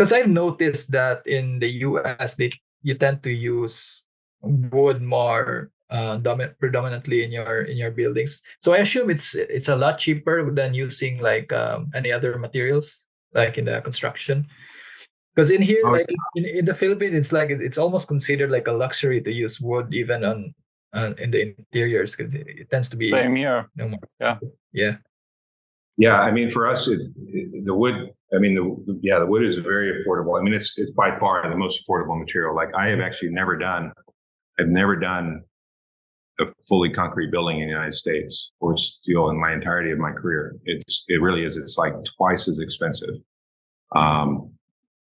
because I've noticed that in the US, you tend to use wood more predominantly in your buildings. So I assume it's a lot cheaper than using like any other materials like in the construction. Because in here, Oh, like in the Philippines, it's like it's almost considered like a luxury to use wood even on in the interiors because it tends to be Same here. more Yeah. expensive. Yeah. yeah. I mean, for us, the wood. I mean, the wood is very affordable. I mean, it's by far the most affordable material. Like I have actually never done. I've never done a fully concrete building in the United States or steel in my entirety of my career. It really is. It's like twice as expensive.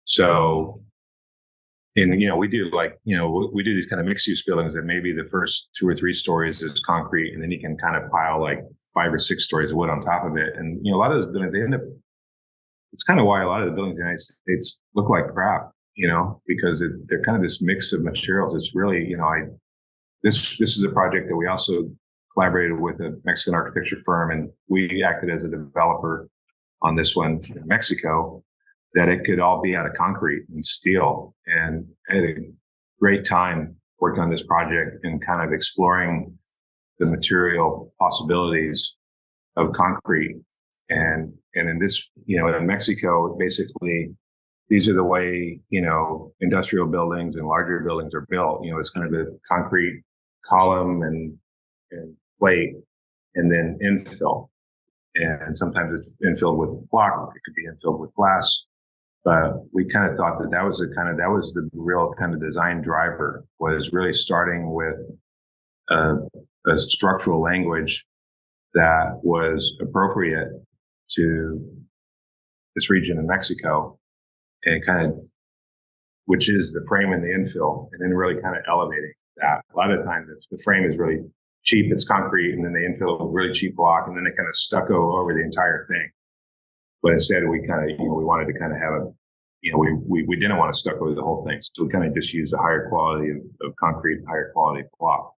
So, and we do we do these kind of mixed use buildings that maybe the first 2 or 3 stories is concrete, and then you can kind of pile like 5 or 6 stories of wood on top of it. And a lot of those buildings, they end up. It's kind of why a lot of the buildings in the United States look like crap, because they're kind of this mix of materials. It's really, this is a project that we also collaborated with a Mexican architecture firm, and we acted as a developer on this one in Mexico, that it could all be out of concrete and steel. And I had a great time working on this project and kind of exploring the material possibilities of concrete. And in this, in Mexico, basically, these are the way, industrial buildings and larger buildings are built. It's kind of a concrete column and plate, and then infill. And sometimes it's infilled with block, it could be infilled with glass. But we kind of thought that was the real kind of design driver, was really starting with a structural language that was appropriate to this region in Mexico, and kind of, which is the frame and the infill, and then really kind of elevating that. A lot of times the frame is really cheap, it's concrete, and then they infill with really cheap block, and then they kind of stucco over the entire thing. But instead, we kind of, we wanted to kind of have we didn't want to stucco the whole thing, so we kind of just used a higher quality of concrete, higher quality block.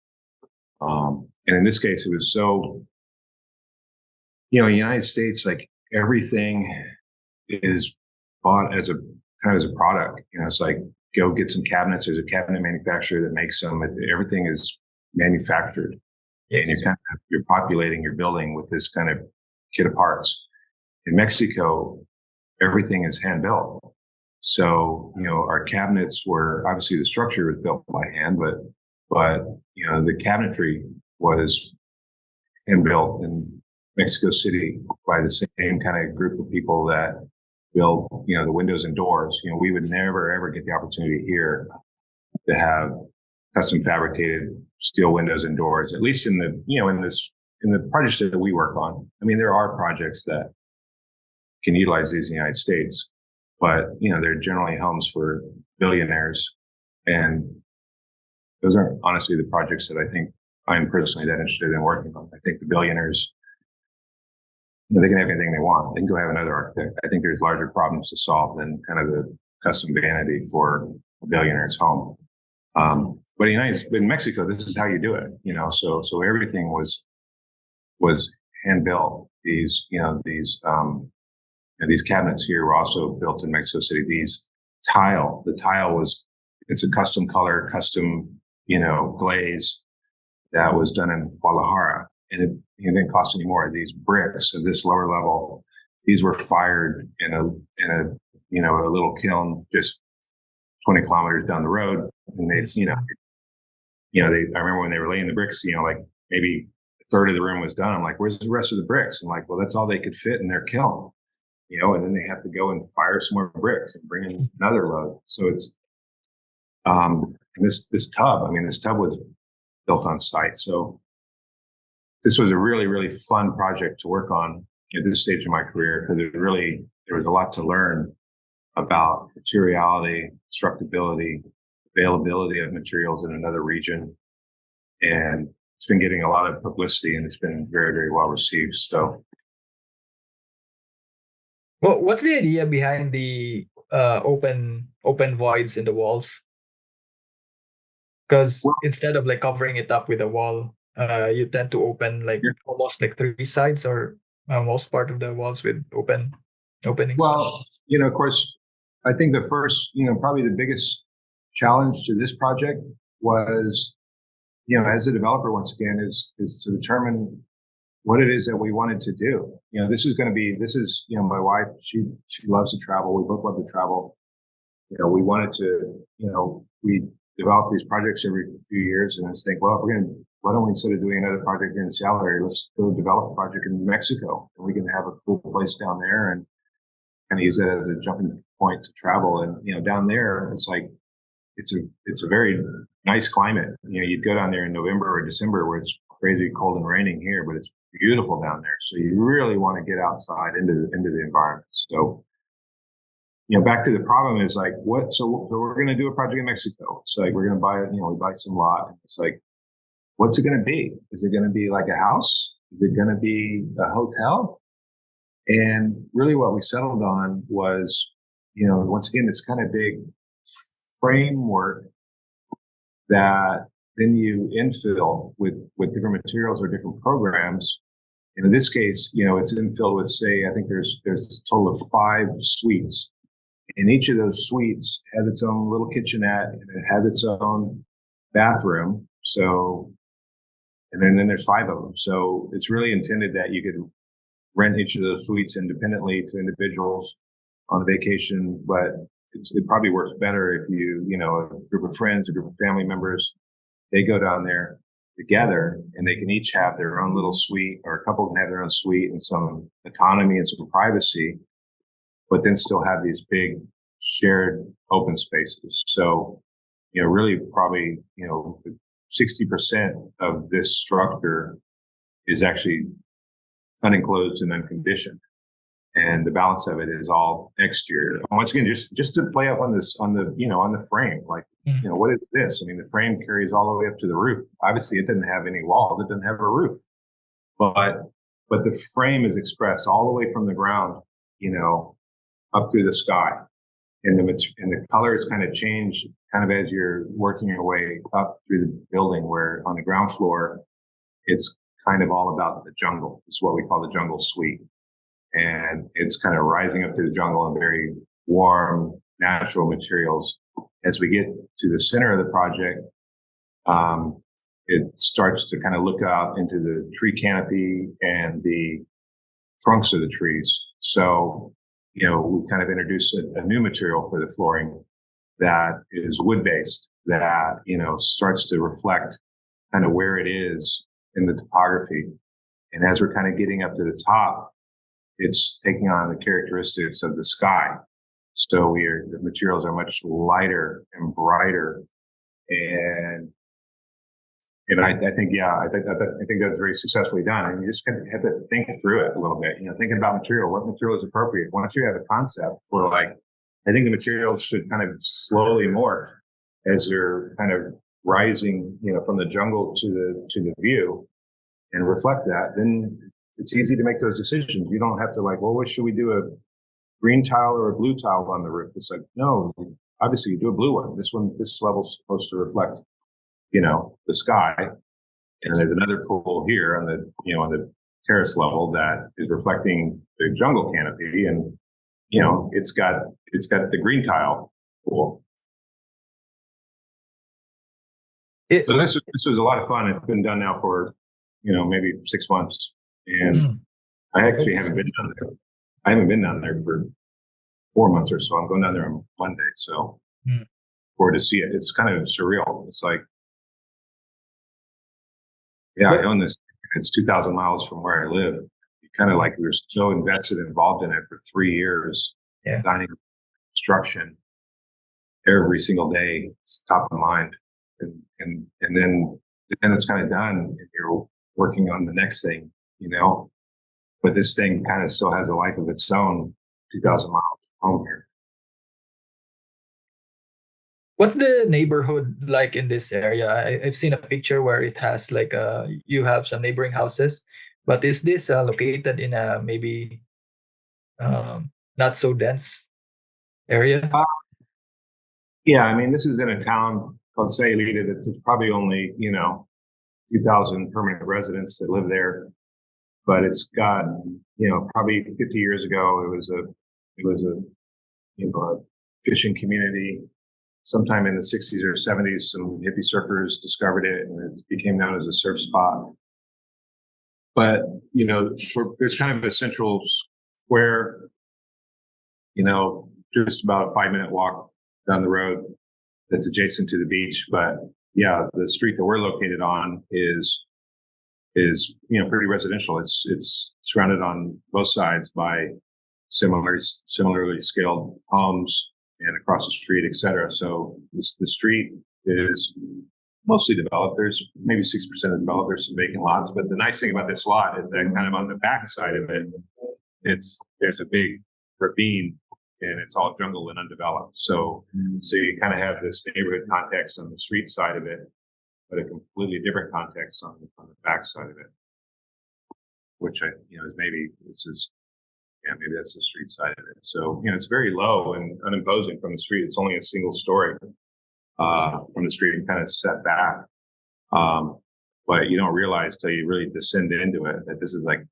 And in this case, it was so, in the United States, like everything is bought as a kind of as a product. It's like, go get some cabinets. There's a cabinet manufacturer that makes them. Everything is manufactured, and you're populating your building with this kind of kit of parts. In Mexico, everything is hand built. So, our cabinets were, obviously the structure was built by hand, but the cabinetry was hand built in Mexico City by the same kind of group of people that build, the windows and doors. We would never ever get the opportunity here to have custom fabricated steel windows and doors, at least in the projects that we work on. I mean, there are projects that can utilize these in the United States, but they're generally homes for billionaires, and those aren't honestly the projects that I think I'm personally that interested in working on. I think the billionaires, they can have anything they want. They can go have another architect. I think there's larger problems to solve than kind of the custom vanity for a billionaire's home. But in Mexico, this is how you do it. So everything was hand built. These cabinets here were also built in Mexico City. The tile it's a custom color, custom, glaze that was done in Guadalajara, and it didn't cost any more. These bricks at this lower level, these were fired in a little kiln just 20 kilometers down the road, and I remember when they were laying the bricks, like maybe a third of the room was done. I'm like, where's the rest of the bricks? I'm like, well, that's all they could fit in their kiln. And then they have to go and fire some more bricks and bring in another load. So it's, this tub was built on site. So this was a really, really fun project to work on at this stage of my career, because there was a lot to learn about materiality, constructability, availability of materials in another region. And it's been getting a lot of publicity, and it's been very, very well received. So, well, what's the idea behind the open voids in the walls? Because instead of like covering it up with a wall, you tend to open almost like 3 sides, or most part of the walls with openings. Well, of course, I think the first, probably the biggest challenge to this project was, as a developer, once again, is to determine what it is that we wanted to do. This is, my wife, she loves to travel. We both love to travel. We wanted to, we develop these projects every few years and just think, well, why don't we, instead of doing another project in the Seattle area, let's go develop a project in Mexico, and we can have a cool place down there and kind of use that as a jumping point to travel. And, down there, it's like, it's a very nice climate. You'd go down there in November or December where it's crazy cold and raining here, but it's beautiful down there. So you really want to get outside into the environment. So, back to the problem is like, so we're going to do a project in Mexico. It's like, we're going to buy, we buy some lot. And it's like, what's it going to be? Is it going to be like a house? Is it going to be a hotel? And really what we settled on was, once again, this kind of big framework that then you infill with different materials or different programs. And in this case, it's infilled with, say, I think there's a total of 5 suites. And each of those suites has its own little kitchenette, and it has its own bathroom. So, and then there's 5 of them. So it's really intended that you could rent each of those suites independently to individuals on a vacation. But it probably works better if a group of friends, a group of family members, they go down there together and they can each have their own little suite, or a couple can have their own suite and some autonomy and some privacy, but then still have these big shared open spaces. So, really probably, 60% of this structure is actually unenclosed and unconditioned. And the balance of it is all exterior. And once again, just to play up on this, on the frame, like, what is this? I mean, the frame carries all the way up to the roof. Obviously it doesn't have any walls. It doesn't have a roof, but the frame is expressed all the way from the ground, up through the sky. And the colors kind of change kind of as you're working your way up through the building, where on the ground floor, it's kind of all about the jungle. It's what we call the jungle suite. And it's kind of rising up to the jungle in very warm, natural materials. As we get to the center of the project, it starts to kind of look out into the tree canopy and the trunks of the trees. So, we kind of introduced a new material for the flooring that is wood-based, that, starts to reflect kind of where it is in the topography. And as we're kind of getting up to the top, it's taking on the characteristics of the sky. So the materials are much lighter and brighter. And I think that's very successfully done. And you just kind of have to think through it a little bit, thinking about material, what material is appropriate. Once you have a concept for, like, I think the materials should kind of slowly morph as they're kind of rising, from the jungle to the view, and reflect that. Then it's easy to make those decisions. You don't have to, like, well, what should we do, a green tile or a blue tile on the roof? It's like, no, obviously you do a blue one. This level's supposed to reflect, the sky. And there's another pool here on the terrace level that is reflecting the jungle canopy. And, it's got the green tile pool. So this was a lot of fun. It's been done now for, maybe 6 months. And I actually haven't been down there. I haven't been down there for 4 months or so. I'm going down there on Monday. So forward to see it. It's kind of surreal. It's like, I own this. It's 2,000 miles from where I live. Kind of like we were so invested and involved in it for 3 years, designing construction every single day. It's top of mind. And then it's kind of done, and you're working on the next thing, but this thing kind of still has a life of its own, 2,000 miles from home here. What's the neighborhood like in this area? I've seen a picture where it has like you have some neighboring houses, but is this located in a maybe not so dense area? I mean, this is in a town called Sayulita that's probably only, 2,000 permanent residents that live there. But it's got, probably 50 years ago, it was a fishing community. Sometime in the 60s or 70s, some hippie surfers discovered it, and it became known as a surf spot. But, there's kind of a central square, just about a 5-minute walk down the road that's adjacent to the beach. But yeah, the street that we're located on is pretty residential. It's surrounded on both sides by similarly scaled homes, and across the street, et cetera. So the street is mostly developed. There's maybe 6% of developed. There's some vacant lots. But the nice thing about this lot is that kind of on the back side of it, there's a big ravine, and it's all jungle and undeveloped. So you kind of have this neighborhood context on the street side of it, but a completely different context on the back side of it, which is maybe that's the street side of it. So, it's very low and unimposing from the street. It's only a single story from the street and kind of set back. But you don't realize till you really descend into it that this is like a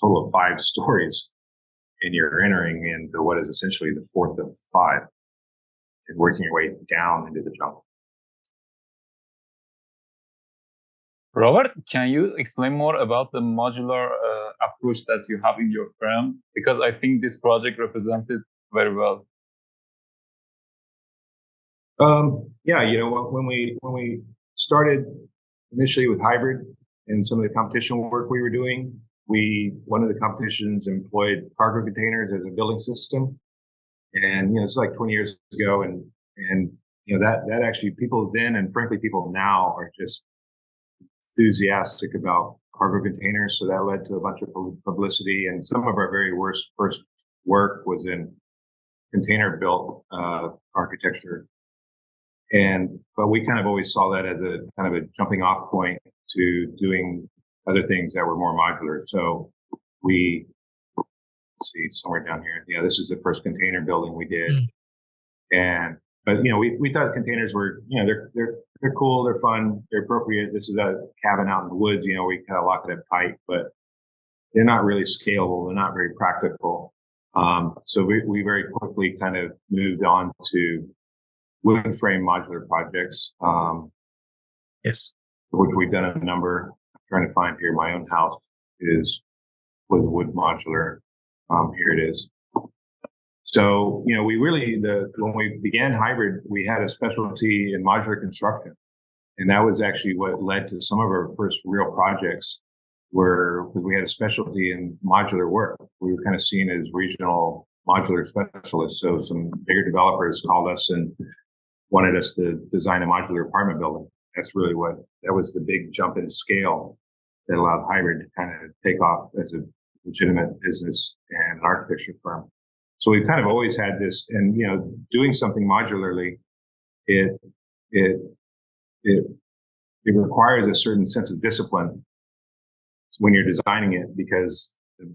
total of 5 stories, and you're entering into what is essentially the 4th of 5 and working your way down into the jungle. Robert, can you explain more about the modular approach that you have in your firm? Because I think this project represented very well. Yeah, when we started initially with hybrid and some of the competition work we were doing, one of the competitions employed cargo containers as a building system, and it's like 20 years ago, and that actually people then and frankly people now are just enthusiastic about cargo containers. So that led to a bunch of publicity, and some of our very first work was in container built architecture. But we kind of always saw that as a kind of a jumping off point to doing other things that were more modular. So let's see, somewhere down here. Yeah, this is the first container building we did. But we thought containers were, they're cool, they're fun, they're appropriate. This is a cabin out in the woods, we kind of lock it up tight, but they're not really scalable. They're not very practical. So we very quickly kind of moved on to wood frame modular projects. Yes. Which we've done a number. I'm trying to find here. My own house was wood modular. Here it is. So, when we began hybrid, we had a specialty in modular construction. And that was actually what led to some of our first real projects because we had a specialty in modular work. We were kind of seen as regional modular specialists. So some bigger developers called us and wanted us to design a modular apartment building. That's really that was the big jump in scale that allowed hybrid to kind of take off as a legitimate business and an architecture firm. So we've kind of always had this, and doing something modularly, it requires a certain sense of discipline when you're designing it, because the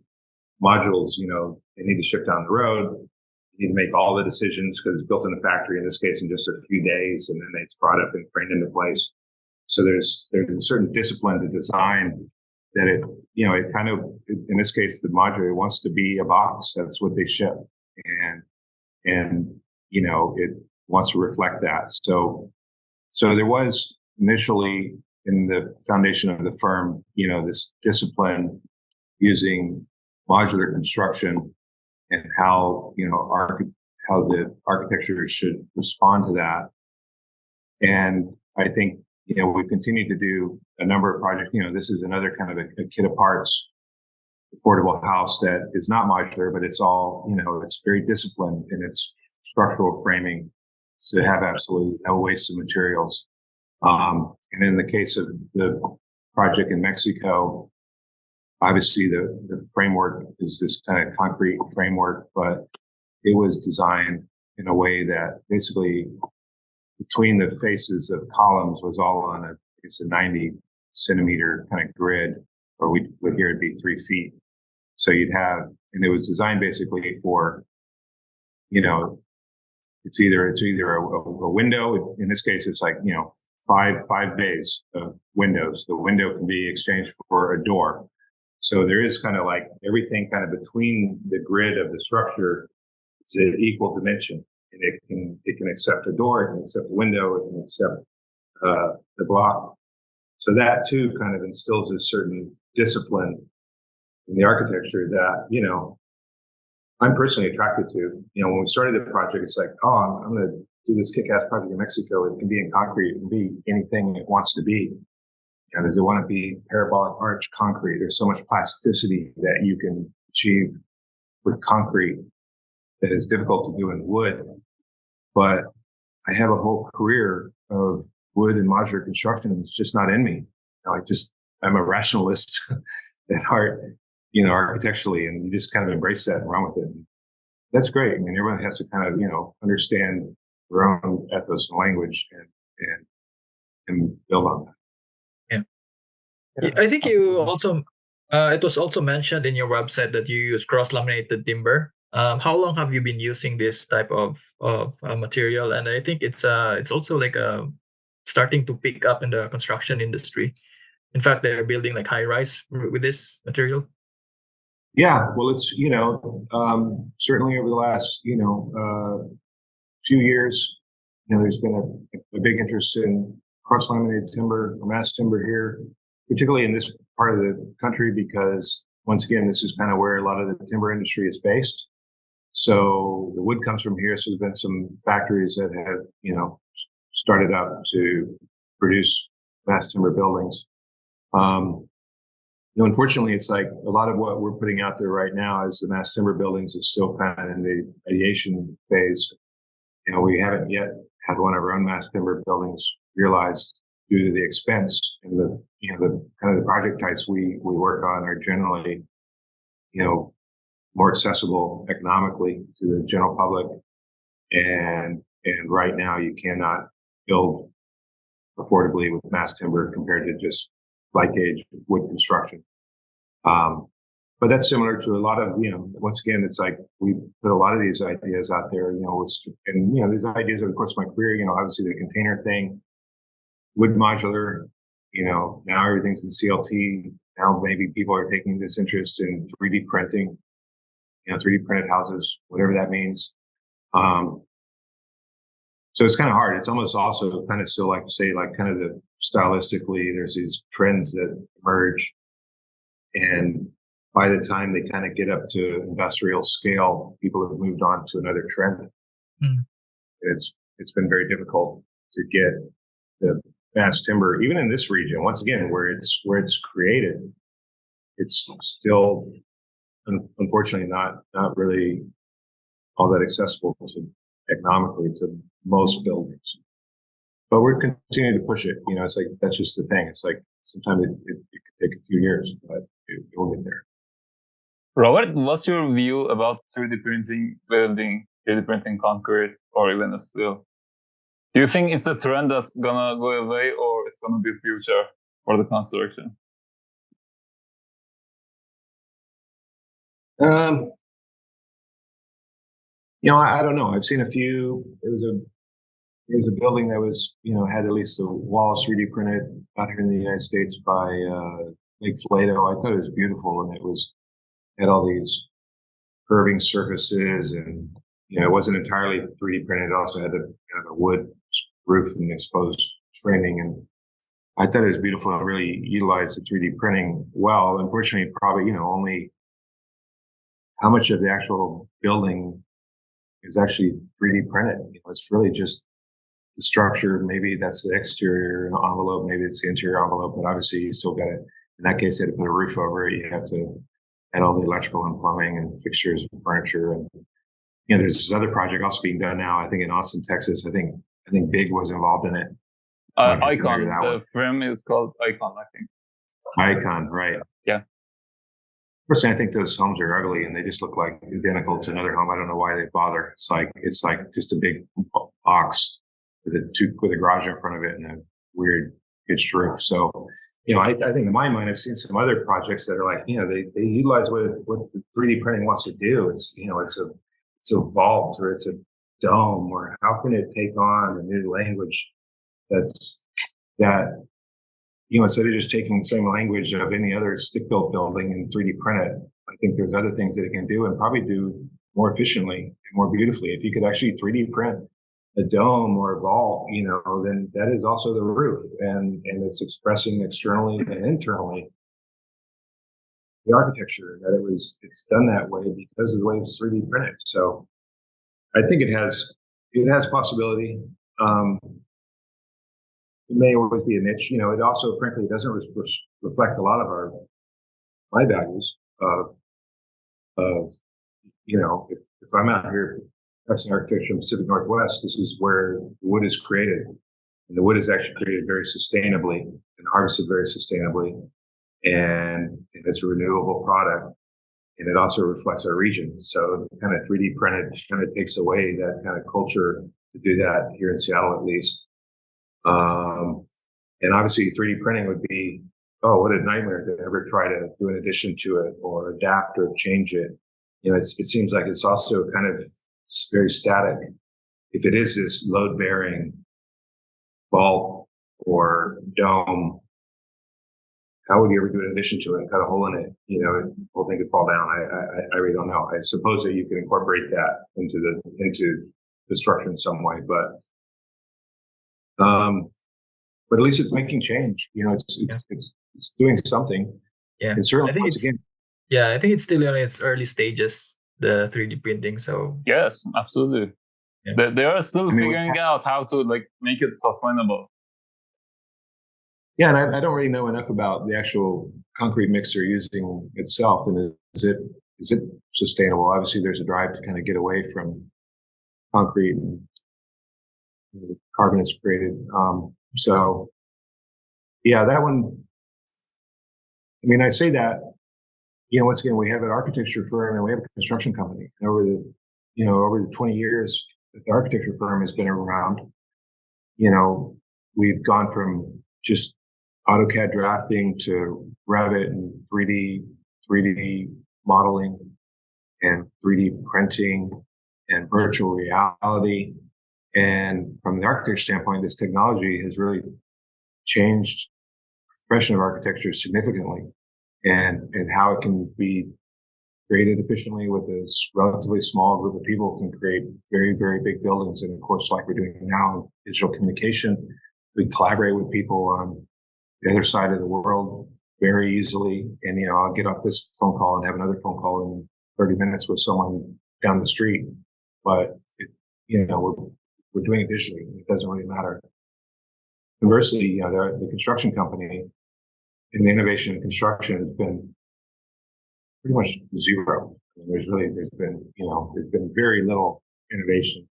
modules, they need to ship down the road. You need to make all the decisions because it's built in the factory, in this case, in just a few days, and then it's brought up and framed into place. So there's a certain discipline to design that it kind of, in this case, the modular wants to be a box. That's what they ship. And it wants to reflect that. So there was initially in the foundation of the firm, this discipline using modular construction and how the architecture should respond to that. And I think, we've continued to do a number of projects. This is another kind of a kit of parts affordable house that is not modular, but it's all, it's very disciplined in its structural framing to have absolutely no waste of materials. And in the case of the project in Mexico, obviously the framework is this kind of concrete framework, but it was designed in a way that basically between the faces of columns was all on a 90 centimeter kind of grid, or we would here it'd be 3 feet. So you'd have, and it was designed basically for, it's either a window. In this case, it's like, 5 bays of windows. The window can be exchanged for a door. So there is kind of like everything kind of between the grid of the structure. It's an equal dimension. and it can accept a door, it can accept a window, it can accept the block. So that too kind of instills a certain discipline in the architecture that, you know, I'm personally attracted to. You know, when we started the project, it's like, oh, I'm going to do this kick-ass project in Mexico. It can be in concrete. It can be anything it wants to be. And does it want to be parabolic arch concrete? There's so much plasticity that you can achieve with concrete that is difficult to do in wood. But I have a whole career of wood and modular construction, and it's just not in me. You know, I'm a rationalist at heart, you know, architecturally, and you just kind of embrace that and run with it. That's great. I mean, everyone has to kind of, you know, understand their own ethos and language and build on that. I think you also, it was also mentioned in your website that you use cross-laminated timber. How long have you been using this type of material? And I think it's also like starting to pick up in the construction industry. In fact, they're building like high rise with this material. Yeah, well, it's, you know, certainly over the last, you know, few years, you know, there's been a big interest in cross-laminated timber or mass timber here, particularly in this part of the country, because once again, this is kind of where a lot of the timber industry is based. So the wood comes from here. So there's been some factories that have, you know, started up to produce mass timber buildings. You know, unfortunately, it's like a lot of what we're putting out there right now is the mass timber buildings is still kind of in the ideation phase. You know, we haven't yet had one of our own mass timber buildings realized due to the expense, and the, you know, the kind of the project types we work on are generally, you know, more accessible economically to the general public. And right now you cannot build affordably with mass timber compared to just light gauge wood construction. But that's similar to a lot of, you know, once again, it's like we put a lot of these ideas out there, you know, and, you know, these ideas over the course of my career, you know, obviously the container thing, wood modular, you know, now everything's in CLT. Now maybe people are taking this interest in 3D printing, you know, 3D printed houses, whatever that means. So it's kind of hard. It's almost also kind of still like to say, like, kind of the stylistically, there's these trends that emerge, and by the time they kind of get up to industrial scale, people have moved on to another trend. Mm. It's been very difficult to get the mass timber, even in this region. Once again, where it's created, it's still unfortunately not really all that accessible to economically to most buildings. But we're continuing to push it. You know, it's like that's just the thing. It's like sometimes it could take a few years, but it will get there. Robert, what's your view about 3D printing building, 3D printing concrete, or even steel? Do you think it's a trend that's gonna go away, or it's gonna be future for the construction? You know, I don't know. I've seen a few. There was a building that was, you know, had at least the walls 3D printed out here in the United States by Lake Flato. I thought it was beautiful, and had all these curving surfaces, and, you know, it wasn't entirely 3D printed. It also had kind of a wood roof and exposed framing, and I thought it was beautiful and really utilized the 3D printing well. Unfortunately, probably, you know, only how much of the actual building is actually 3D printed. You know, it's really just the structure. Maybe that's the exterior envelope, maybe it's the interior envelope, but obviously you still got to, in that case, you had to put a roof over it. You have to add all the electrical and plumbing and fixtures and furniture. And, you know, there's this other project also being done now, I think in Austin, Texas. I think Big was involved in it. Icon, the frame is called Icon, I think. Icon, right. Yeah. Personally, I think those homes are ugly and they just look like identical to another home. I don't know why they bother. It's like just a big box with a garage in front of it and a weird pitched roof. So, you know, I think in my mind, I've seen some other projects that are like, you know, they utilize what the 3D printing wants to do. It's, you know, it's a vault, or it's a dome, or how can it take on a new language that, you know, instead of just taking the same language of any other stick-built building and 3D print it, I think there's other things that it can do, and probably do more efficiently and more beautifully. If you could actually 3D print a dome or a vault, then that is also the roof, and it's expressing externally and internally the architecture, that it's done that way because of the way it's 3D printed. So I think it has possibility. It may always be a niche. It also, frankly, doesn't reflect a lot of my values of if I'm out here practicing architecture in the Pacific Northwest, this is where the wood is created, and the wood is actually created very sustainably and harvested very sustainably, and it's a renewable product, and it also reflects our region. So kind of 3D printed kind of takes away that kind of culture to do that here in Seattle, at least. And obviously 3D printing would be, oh, what a nightmare to ever try to do an addition to it or adapt or change it. It seems like it's also kind of very static. If it is this load-bearing vault or dome, how would you ever do an addition to it and cut a hole in it? The whole thing could fall down. I really don't know. I suppose that you could incorporate that into the structure in some way, but at least it's making change. It's doing something. Yeah, and certainly once again. Yeah, I think it's still in its early stages, the 3D printing. So yes, absolutely. Yeah. They are still figuring out how to make it sustainable. Yeah, and I don't really know enough about the actual concrete mix they're using itself, and is it sustainable? Obviously, there's a drive to kind of get away from concrete and carbon is created. So, yeah, that one. I mean, I say that. Once again, we have an architecture firm and we have a construction company. And over the 20 years that the architecture firm has been around, we've gone from just AutoCAD drafting to Revit and 3D modeling and 3D printing and virtual reality. And from the architecture standpoint, this technology has really changed the profession of architecture significantly, and how it can be created efficiently with a relatively small group of people can create very, very big buildings. And of course, like we're doing now in digital communication, we collaborate with people on the other side of the world very easily. And, I'll get off this phone call and have another phone call in 30 minutes with someone down the street. But, we're doing it digitally. It doesn't really matter. Conversely, the construction company and the innovation in construction has been pretty much zero. There's been very little innovation.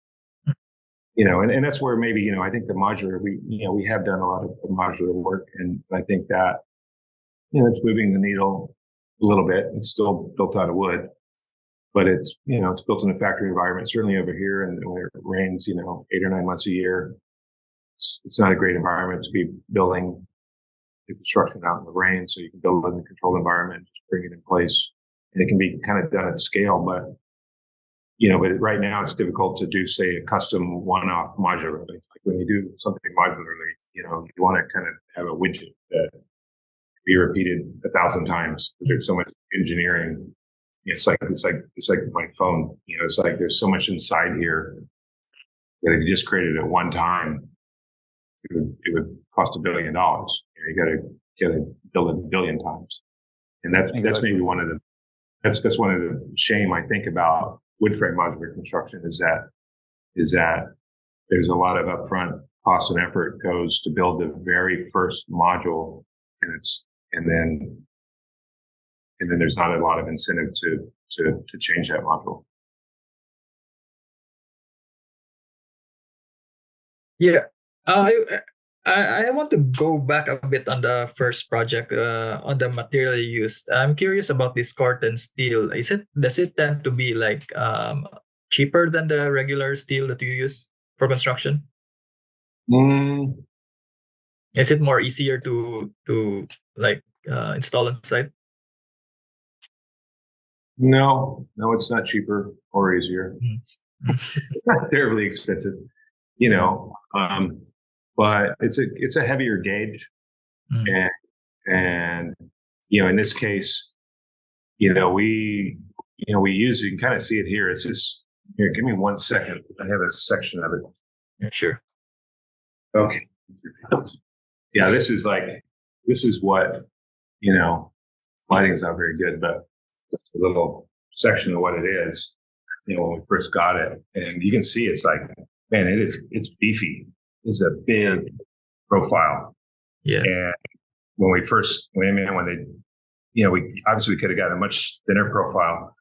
And that's where maybe, I think the modular, we have done a lot of modular work, and I think that, it's moving the needle a little bit. It's still built out of wood, but it's built in a factory environment, certainly over here. And when it rains, 8 or 9 months a year, it's not a great environment to be building the construction out in the rain. So you can build it in a controlled environment, just bring it in place. And it can be kind of done at scale, but right now it's difficult to do, say, a custom one-off modularly. Like when you do something modularly, you want to kind of have a widget that can be repeated 1,000 times. There's so much engineering. It's like my phone. It's like there's so much inside here that if you just created it one time, it would cost $1 billion. You got to build it 1 billion times, and that's maybe one of the that's one of the shame I think about wood frame modular construction is that there's a lot of upfront cost and effort goes to build the very first module, and then there's not a lot of incentive to change that module. Yeah, I want to go back a bit on the first project, on the material used. I'm curious about this Corten steel. Does it tend to be cheaper than the regular steel that you use for construction? Is it more easier to install on site? No, it's not cheaper or easier. It's not terribly expensive, but it's a heavier gauge, and in this case, we we use, you can kind of see it here. It's just, here, give me 1 second. I have a section of it. Yeah, sure. Okay. Yeah, this is what, lighting's not very good, but it's a little section of what it is, when we first got it. And you can see it's like, man, it's beefy. It's a big profile. Yes. And when we first went in, when they, we obviously could have gotten a much thinner profile,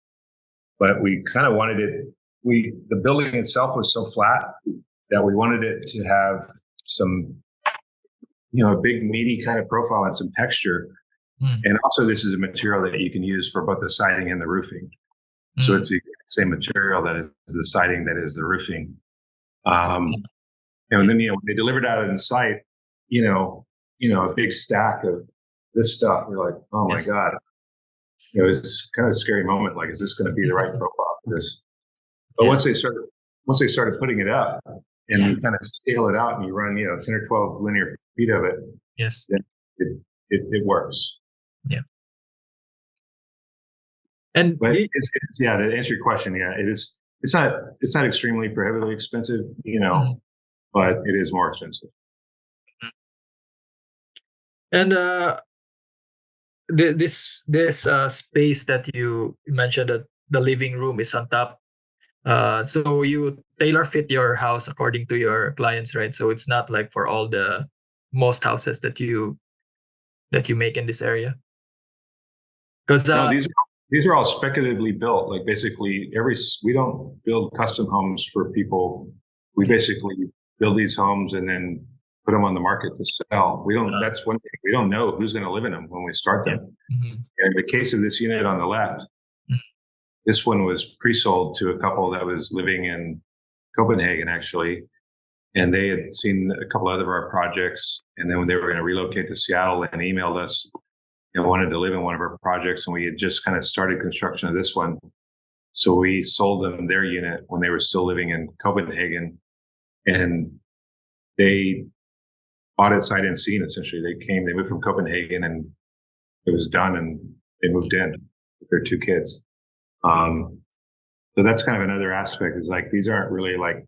but we kind of wanted it, the building itself was so flat that we wanted it to have some, a big meaty kind of profile and some texture. And also this is a material that you can use for both the siding and the roofing. So it's the same material that is the siding that is the roofing. And then, when they delivered out on site, a big stack of this stuff. We're like, oh my God. It's kind of a scary moment. Like, is this going to be the right profile for this? But once they started putting it up and you kind of scale it out and you run, 10 or 12 linear feet of it. Yes. Then it works. Yeah. And but it's to answer your question, it's not extremely prohibitively expensive, but it is more expensive. And this space that you mentioned, that the living room is on top. So you tailor fit your house according to your clients, right? So it's not like for most houses that you make in this area. Because no, these are all speculatively built. Like, basically, we don't build custom homes for people. We basically build these homes and then put them on the market to sell. That's one thing. We don't know who's going to live in them when we start them. And in the case of this unit on the left, this one was pre-sold to a couple that was living in Copenhagen, actually. And they had seen a couple other of our projects. And then when they were going to relocate to Seattle, and emailed us and wanted to live in one of our projects. And we had just kind of started construction of this one. So we sold them their unit when they were still living in Copenhagen. And they bought it sight unseen, essentially. They moved from Copenhagen and it was done, and they moved in with their 2 kids. So that's kind of another aspect, is like, these aren't really like,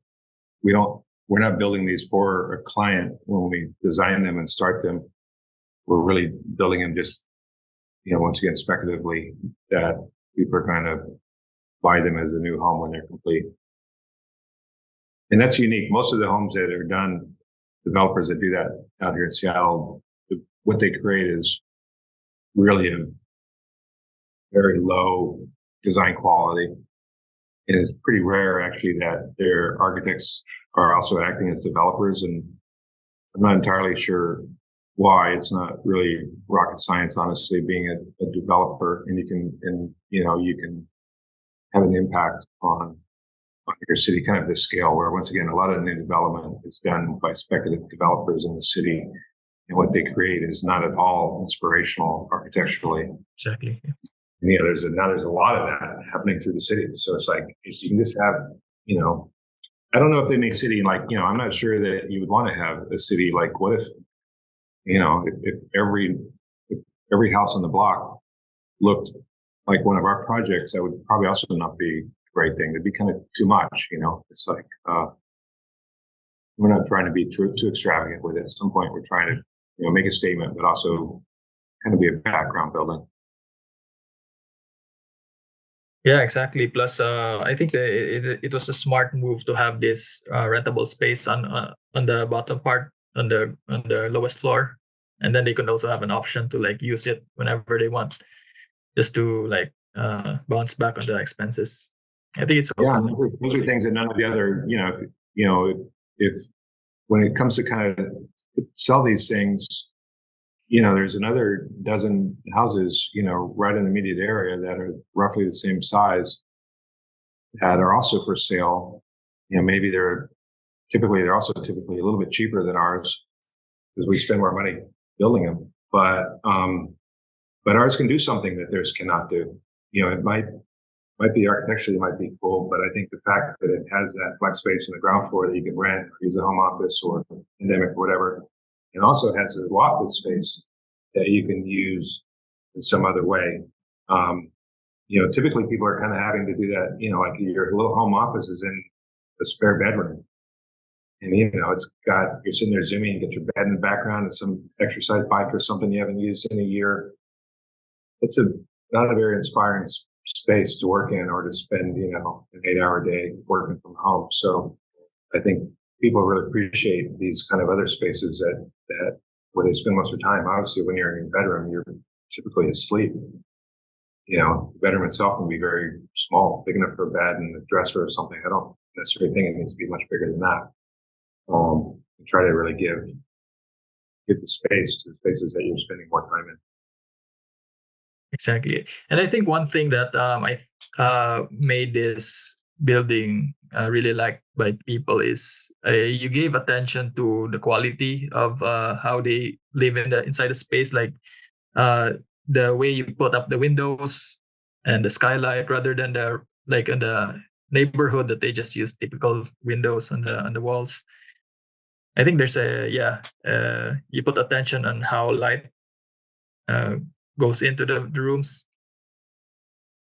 we're not building these for a client when we design them and start them. We're really building them just, once again, speculatively, that people are going to buy them as a new home when they're complete. And that's unique. Most of the homes that are done, developers that do that out here in Seattle, what they create is really of very low design quality. And it's pretty rare, actually, that their architects are also acting as developers. And I'm not entirely sure why. It's not really rocket science, honestly, being a developer, and you can have an impact on your city, kind of this scale, where, once again, a lot of new development is done by speculative developers in the city, and what they create is not at all inspirational architecturally. Exactly. And, there's a lot of that happening through the city. So it's like, if you can just have, I don't know if they make city like, I'm not sure that you would want to have a city like, what if, if every house on the block looked like one of our projects, that would probably also not be a great thing. It'd be kind of too much, It's like, we're not trying to be too extravagant with it. At some point, we're trying to, make a statement, but also kind of be a background building. Yeah, exactly. Plus, I think it was a smart move to have this rentable space on the bottom part, on the lowest floor, and then they can also have an option to like use it whenever they want, just to like bounce back on the expenses. I think it's also those are things that none of the other, if when it comes to kind of sell these things, there's another dozen houses, right in the immediate area that are roughly the same size that are also for sale. Maybe they're also typically a little bit cheaper than ours because we spend more money building them. But ours can do something that theirs cannot do. It might be architecturally, might be cool, but I think the fact that it has that flex space on the ground floor that you can rent or use a home office or pandemic or whatever, and also has a lofted space that you can use in some other way. typically people are kind of having to do that. Like your little home office is in a spare bedroom, and you're sitting there zooming, you get your bed in the background and some exercise bike or something you haven't used in a year. It's not a very inspiring space to work in or to spend an 8-hour day working from home. So I think people really appreciate these kind of other spaces that where they spend most of their time. Obviously, when you're in your bedroom, you're typically asleep. The bedroom itself can be very small, big enough for a bed and a dresser or something. I don't necessarily think it needs to be much bigger than that. Try to really give the space to the spaces that you're spending more time in. Exactly. And I think one thing that I made this building really liked by people is you gave attention to the quality of how they live inside the space, like the way you put up the windows and the skylight, rather than in the neighborhood that they just use typical windows on the walls. I think there's you put attention on how light goes into the rooms.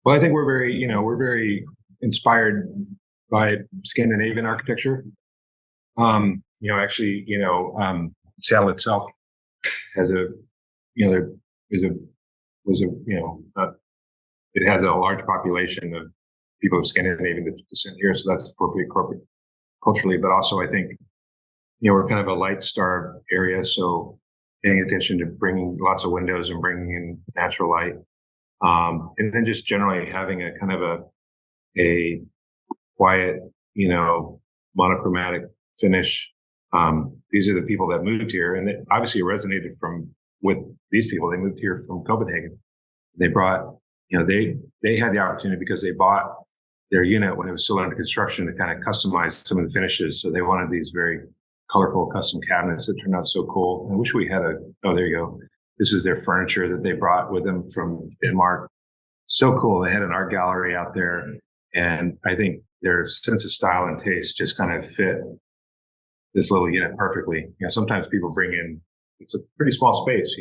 Well, I think we're very inspired by Scandinavian architecture. Seattle itself has it has a large population of people of Scandinavian descent here, so that's appropriate culturally. But also, I think we're kind of a light star area, so paying attention to bringing lots of windows and bringing in natural light, and then just generally having a kind of a quiet, monochromatic finish. These are the people that moved here, and it obviously resonated with these people. They moved here from Copenhagen. They brought, they had the opportunity because they bought their unit when it was still under construction to kind of customize some of the finishes. So they wanted these very colorful custom cabinets that turned out so cool. I wish we had there you go. This is their furniture that they brought with them from Denmark. So cool. They had an art gallery out there. And I think their sense of style and taste just kind of fit this little unit perfectly. Sometimes people bring in, it's a pretty small space,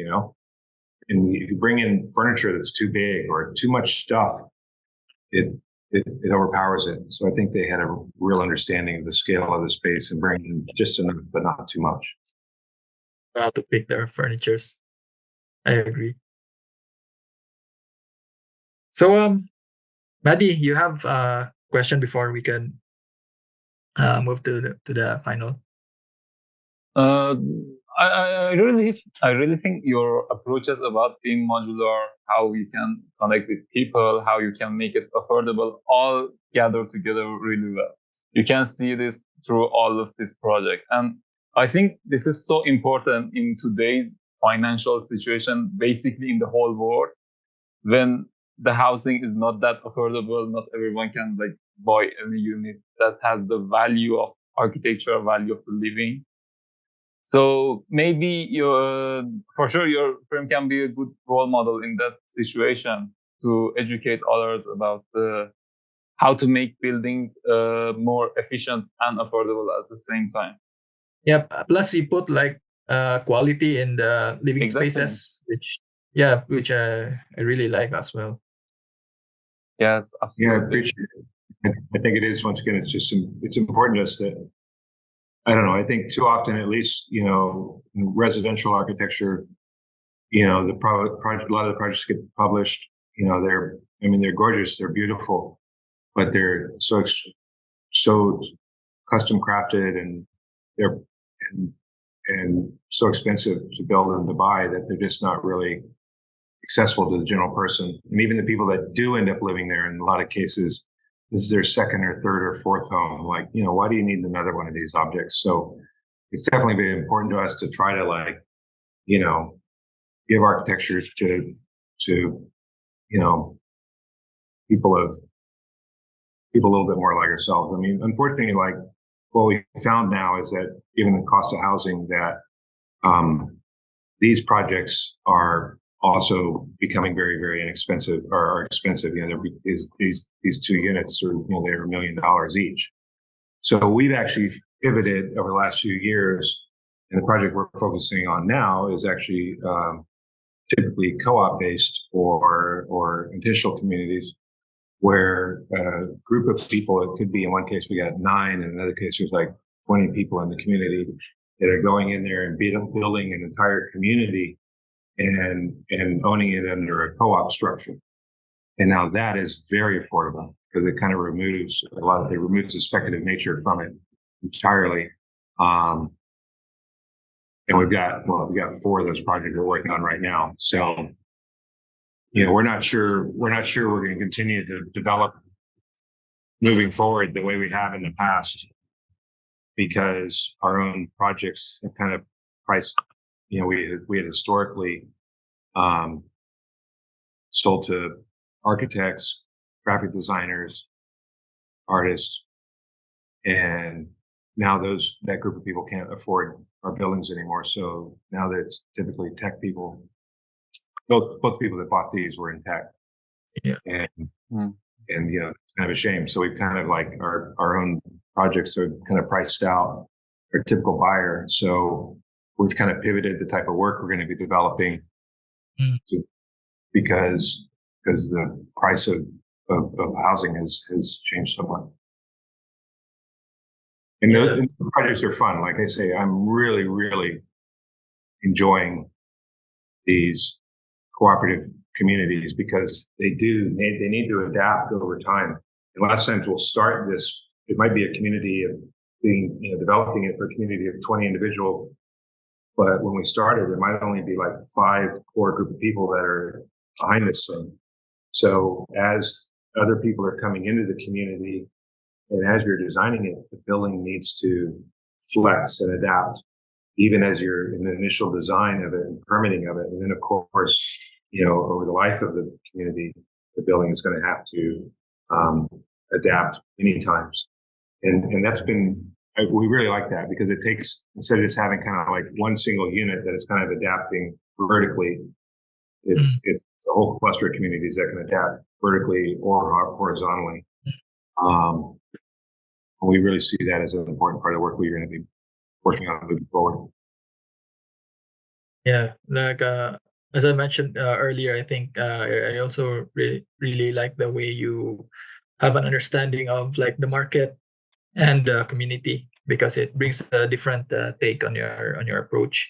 and if you bring in furniture that's too big or too much stuff, it overpowers it. So I think they had a real understanding of the scale of the space and bringing just enough, but not too much. How to pick their furnitures. I agree. So, Maddie, you have a question before we can move to the final? I really think your approaches about being modular, how you can connect with people, how you can make it affordable, all gather together really well. You can see this through all of this project. And I think this is so important in today's financial situation, basically in the whole world, when the housing is not that affordable, not everyone can buy any unit that has the value of architecture, value of the living. So maybe for sure your firm can be a good role model in that situation to educate others about how to make buildings more efficient and affordable at the same time. Yeah. Plus, you put quality in the living spaces, which I really like as well. Yes, absolutely. Yeah, I appreciate it. I think it is, once again, it's important to us that, I don't know, I think too often, at least, in residential architecture, the project, a lot of the projects get published, they're gorgeous, they're beautiful, but they're so custom crafted and they're and so expensive to build and to buy that they're just not really accessible to the general person. And even the people that do end up living there, in a lot of cases, this is their second or third or fourth home. Why do you need another one of these objects? So it's definitely very important to us to try to give architecture to people a little bit more like ourselves. I mean, unfortunately, what we found now is that given the cost of housing, that these projects are also becoming very, very inexpensive or are expensive. These two units are, they're $1 million each. So we've actually pivoted over the last few years, and the project we're focusing on now is actually typically co-op based or intentional communities where a group of people, it could be in one case we got 9, in another case there's like 20 people in the community that are going in there and building an entire community and owning it under a co-op structure. And now that is very affordable because it kind of removes the speculative nature from it entirely. And we've got 4 of those projects we're working on right now. So, we're not sure we're going to continue to develop moving forward the way we have in the past, because our own projects have kind of priced, we had historically sold to architects, graphic designers, artists, and now that group of people can't afford our buildings anymore. So now that it's typically tech people, both people that bought these were in tech. Yeah. And it's kind of a shame. So we've kind of like our own projects are kind of priced out our typical buyer. So we've kind of pivoted the type of work we're going to be developing because the price of housing has changed so much. And the projects are fun. Like I say, I'm really, really enjoying these cooperative communities because they need to adapt over time. And a lot of times we'll start this, it might be a community of developing it for a community of 20 individuals. But when we started, there might only be like 5 core group of people that are behind this thing. So as other people are coming into the community and as you're designing it, the building needs to flex and adapt, even as you're in the initial design of it and permitting of it. And then of course, over the life of the community, the building is going to have to adapt many times. And that's been, we really like that because it takes, instead of just having kind of like one single unit that is kind of adapting vertically, it's a whole cluster of communities that can adapt vertically or horizontally. We really see that as an important part of the work we're going to be working on moving forward. Yeah, like as I mentioned earlier, I think I also really like the way you have an understanding of like the market and the community, because it brings a different take on your approach.